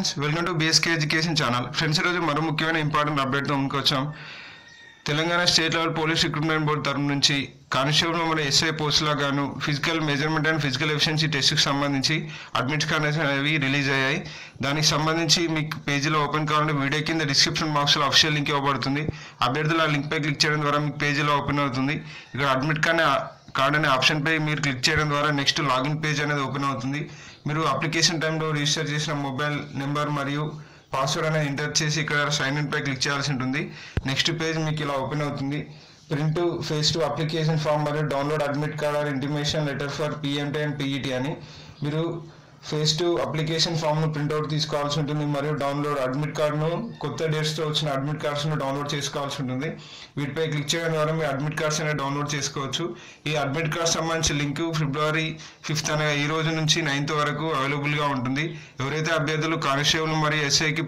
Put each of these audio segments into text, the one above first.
Friends, welcome to BSK education channel. Friends, ఈరోజు మరో ముఖ్యమైన ఇంపార్టెంట్ అప్డేట్తో ముందుకు వచ్చాం. Telangana state level police recruitment board తరఫు నుంచి కానిస్టేబుల్ మరియు SI పోస్టులా గాను physical measurement and physical efficiency టెస్ట్కి సంబంధించి అడ్మిట్ కార్డ్స్ అనేవి రిలీజ్ అయ్యాయి. దానికి సంబంధించి మీకు పేజీలో ఓపెన్ కావాలంటే వీడియో కింద డిస్క్రిప్షన్ బాక్స్లో అఫీషియల్ లింక్ ఇవ్వబడుతుంది. అభ్యర్థులు ఆ లింక్పై క్లిక్ చేయడం ద్వారా మీకు పేజీలో ఓపెన్ అవుతుంది. ఇక్కడ అడ్మిట్ కార్డ్ అనే ఆప్షన్పై మీరు క్లిక్ చేయడం ద్వారా నెక్స్ట్ లాగిన్ పేజ్ అనేది ఓపెన్ అవుతుంది. మీరు అప్లికేషన్ టైంలో రిజిస్టర్ చేసిన మొబైల్ నెంబర్ మరియు పాస్వర్డ్ అనేది ఎంటర్ చేసి ఇక్కడ సైన్ ఇన్ పై క్లిక్ చేయాల్సి ఉంటుంది. నెక్స్ట్ పేజ్ మీకు ఇలా ఓపెన్ అవుతుంది. Print face to application form మరియు download admit card or intimation letter for PMT and PET అని మీరు ఫేస్ టు అప్లికేషన్ ఫామ్ను ప్రింట్అవుట్ తీసుకోవాల్సి ఉంటుంది మరియు డౌన్లోడ్ అడ్మిట్ కార్డును కొత్త డేట్స్తో వచ్చిన అడ్మిట్ కార్డ్స్ను డౌన్లోడ్ చేసుకోవాల్సి ఉంటుంది. వీటిపై క్లిక్ చేయడం ద్వారా మీ అడ్మిట్ కార్డ్స్ అనేది డౌన్లోడ్ చేసుకోవచ్చు. ఈ అడ్మిట్ కార్డ్ సంబంధించిన లింక్ February 5th అనగా ఈ రోజు నుంచి 9th వరకు అవైలబుల్గా ఉంటుంది. ఎవరైతే అభ్యర్థులు కానిస్టేబుల్ మరియు SIకి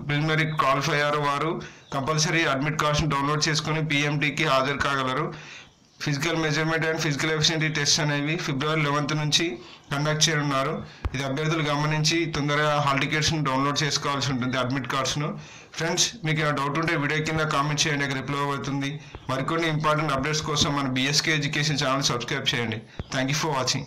ప్రిలిమినరీ క్వాలిఫై అయ్యారో వారు కంపల్సరీ అడ్మిట్ కార్డ్స్ని డౌన్లోడ్ చేసుకుని PMTకి హాజరు కాగలరు. Physical measurement and physical efficiency test అనేవి February 11th నుంచి కండక్ట్ చేయనున్నారు. ఇది అభ్యర్థులు గమనించి తొందరగా హాల్ టికెట్స్ను డౌన్లోడ్ చేసుకోవాల్సి ఉంటుంది, అడ్మిట్ కార్డ్స్ను. ఫ్రెండ్స్, మీకు ఏమైనా డౌట్ ఉంటే వీడియో కింద కామెంట్ చేయండి, రిప్లై అవుతుంది. మరికొన్ని ఇంపార్టెంట్ అప్డేట్స్ కోసం మన BSK ఎడ్యుకేషన్ ఛానల్ సబ్స్క్రైబ్ చేయండి. Thank you for watching.